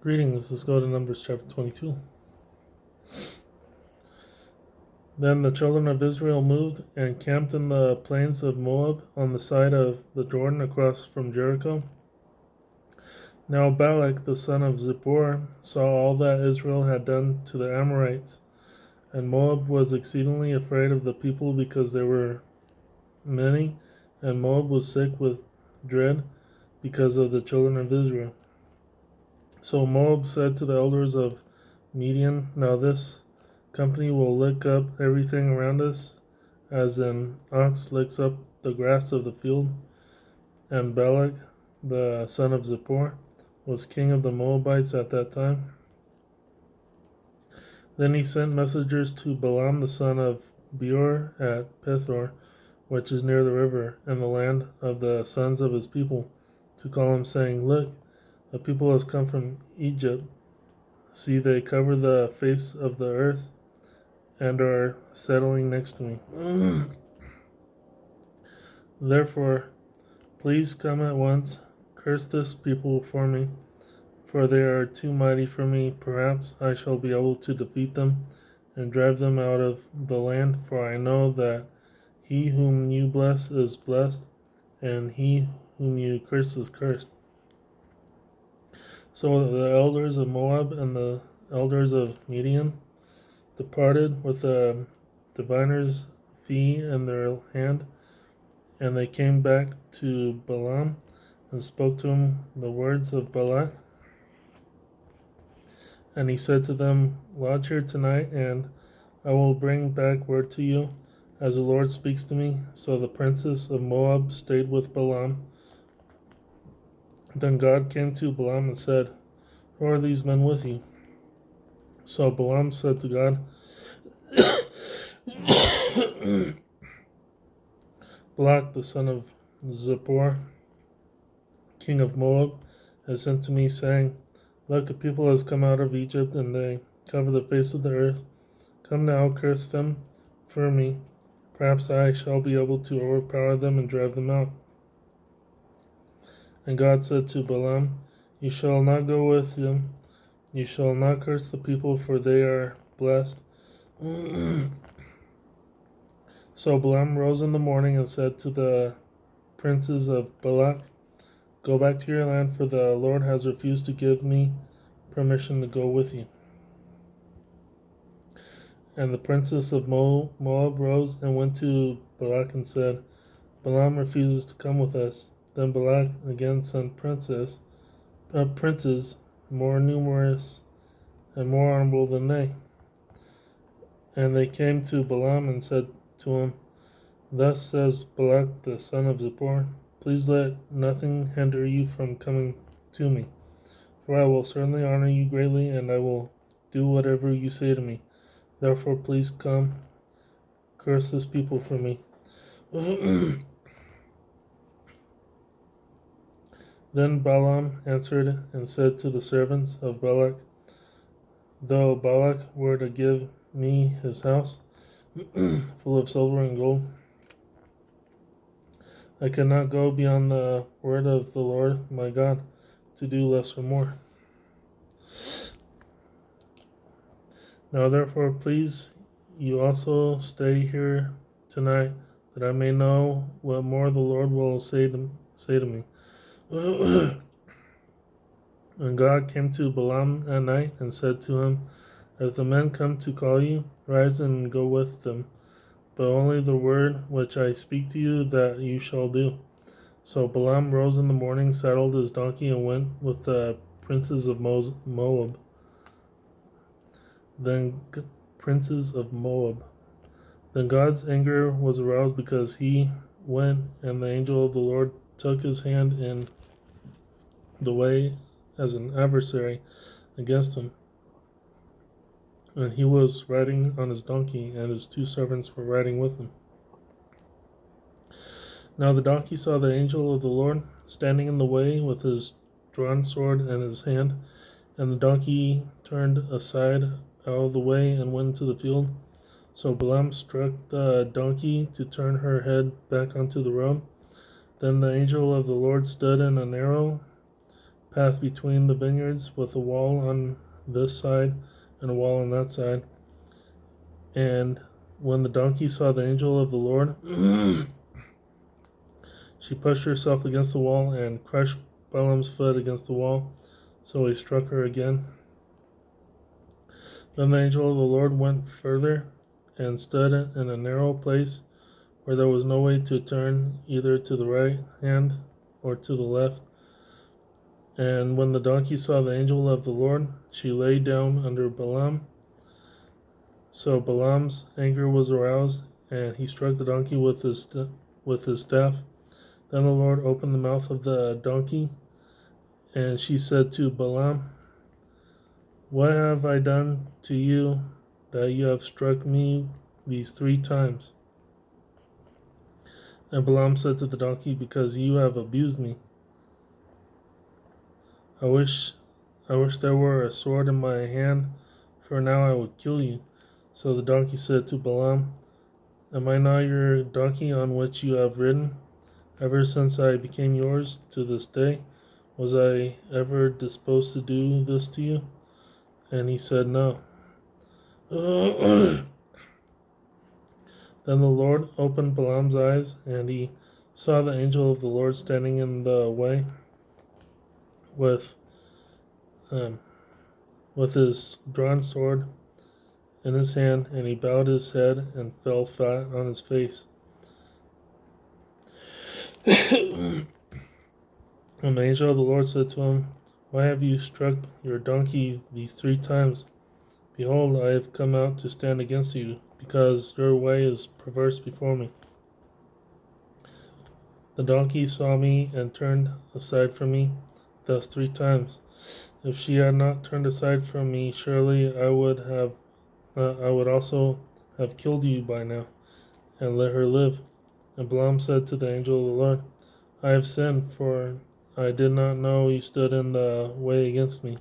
Greetings. Let's go to Numbers chapter 22. Then the children of Israel moved and camped in the plains of Moab on the side of the Jordan across from Jericho. Now Balak the son of Zippor saw all that Israel had done to the Amorites, and Moab was exceedingly afraid of the people because there were many, and Moab was sick with dread because of the children of Israel. So Moab said to the elders of Midian, Now this company will lick up everything around us, as an ox licks up the grass of the field. And Balak, the son of Zippor, was king of the Moabites at that time. Then he sent messengers to Balaam the son of Beor at Pethor, which is near the river, in the land of the sons of his people, to call him, saying, Look, a people has come from Egypt. See, they cover the face of the earth and are settling next to me. Therefore, please come at once, curse this people for me, for they are too mighty for me. Perhaps I shall be able to defeat them and drive them out of the land, for I know that he whom you bless is blessed, and he whom you curse is cursed. So the elders of Moab and the elders of Midian departed with the diviner's fee in their hand, and they came back to Balaam and spoke to him the words of Balak. And he said to them, Lodge here tonight, and I will bring back word to you, as the Lord speaks to me. So the princes of Moab stayed with Balaam. Then God came to Balaam and said, Who are these men with you? So Balaam said to God, Balak the son of Zippor, king of Moab, has sent to me, saying, Look, a people has come out of Egypt, and they cover the face of the earth. Come now, curse them for me. Perhaps I shall be able to overpower them and drive them out. And God said to Balaam, You shall not go with them. You shall not curse the people, for they are blessed. So Balaam rose in the morning and said to the princes of Balak, Go back to your land, for the Lord has refused to give me permission to go with you. And the princes of Moab rose and went to Balak and said, Balaam refuses to come with us. Then Balak again sent princes more numerous and more honorable than they. And they came to Balaam and said to him, Thus says Balak the son of Zippor, Please let nothing hinder you from coming to me, for I will certainly honor you greatly, and I will do whatever you say to me. Therefore please come, curse this people for me. Then Balaam answered and said to the servants of Balak, Though Balak were to give me his house, full of silver and gold, I cannot go beyond the word of the Lord my God to do less or more. Now therefore please you also stay here tonight, that I may know what more the Lord will say to me. And God came to Balaam at night and said to him, If the men come to call you, rise and go with them, but only the word which I speak to you that you shall do. So Balaam rose in the morning, saddled his donkey, and went with the princes of Moab. Then God's anger was aroused because he went, and the angel of the Lord took his hand in the way as an adversary against him. And he was riding on his donkey, and his two servants were riding with him. Now the donkey saw the angel of the Lord standing in the way with his drawn sword in his hand, and the donkey turned aside out of the way and went into the field. So Balaam struck the donkey to turn her head back onto the road. Then the angel of the Lord stood in a narrow path between the vineyards with a wall on this side and a wall on that side. And when the donkey saw the angel of the Lord, she pushed herself against the wall and crushed Balaam's foot against the wall, so he struck her again. Then the angel of the Lord went further and stood in a narrow place where there was no way to turn either to the right hand or to the left. And when the donkey saw the angel of the Lord, she lay down under Balaam. So Balaam's anger was aroused, and he struck the donkey with his staff. Then the Lord opened the mouth of the donkey, and she said to Balaam, "What have I done to you that you have struck me these 3 times?" And Balaam said to the donkey, "Because you have abused me. I wish there were a sword in my hand, for now I would kill you." So the donkey said to Balaam, "Am I not your donkey on which you have ridden? Ever since I became yours to this day, was I ever disposed to do this to you?" And he said, "No." Then the Lord opened Balaam's eyes, and he saw the angel of the Lord standing in the way with his drawn sword in his hand, and he bowed his head and fell flat on his face. And the angel of the Lord said to him, "Why have you struck your donkey these 3 times? Behold, I have come out to stand against you, because your way is perverse before me. The donkey saw me and turned aside from me, thus 3 times. If she had not turned aside from me, surely I would also have killed you by now, and let her live." And Balaam said to the angel of the Lord, "I have sinned, for I did not know you stood in the way against me.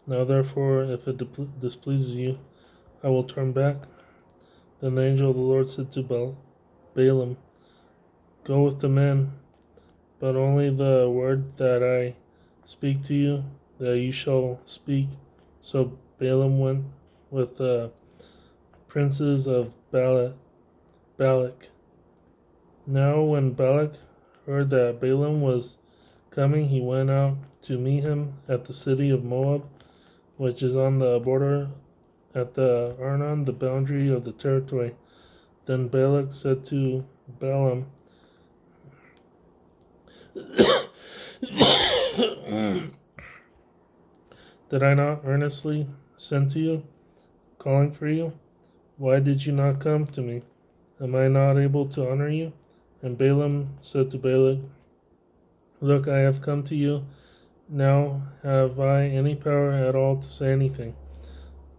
Now therefore, if it displeases you, I will turn back." Then the angel of the Lord said to Balaam, "Go with the men, but only the word that I speak to you, that you shall speak." So Balaam went with the princes of Balak. Now when Balak heard that Balaam was coming, he went out to meet him at the city of Moab, which is on the border at the Arnon, the boundary of the territory. Then Balak said to Balaam, "Did I not earnestly send to you, calling for you? Why did you not come to me? Am I not able to honor you?" And Balaam said to Balak, "Look, I have come to you. Now have I any power at all to say anything?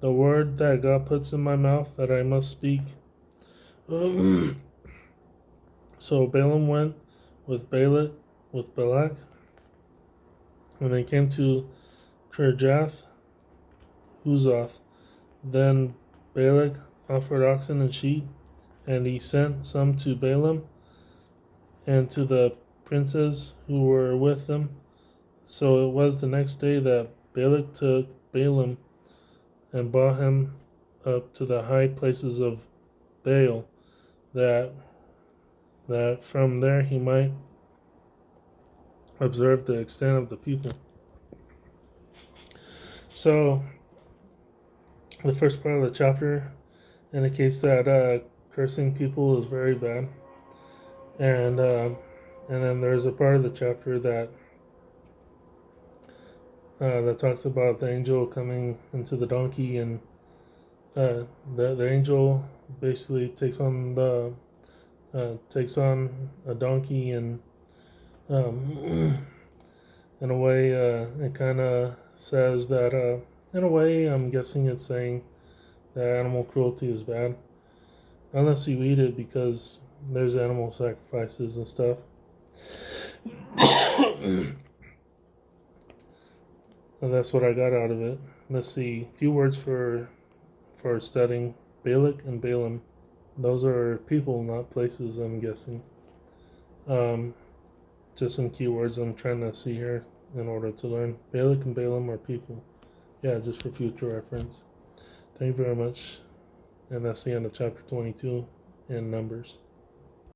The word that God puts in my mouth that I must speak." So Balaam went with Balak, and they came to Kirjath Huzoth. Then Balak offered oxen and sheep, and he sent some to Balaam and to the princes who were with them. So it was the next day that Balak took Balaam and brought him up to the high places of Baal, that from there he might observe the extent of the people. So the first part of the chapter indicates that cursing people is very bad, and then there's a part of the chapter that talks about the angel coming into the donkey, and the angel basically takes on a donkey, and in a way it kind of says that in a way I'm guessing it's saying that animal cruelty is bad, unless you eat it, because there's animal sacrifices and stuff. And that's what I got out of it. Let's see, a few words for studying Balak and Balaam. Those are people, not places, I'm guessing. Just some keywords I'm trying to see here. in order to learn. Balak and Balaam are people. Yeah, just for future reference. Thank you very much. And that's the end of chapter 22 in Numbers.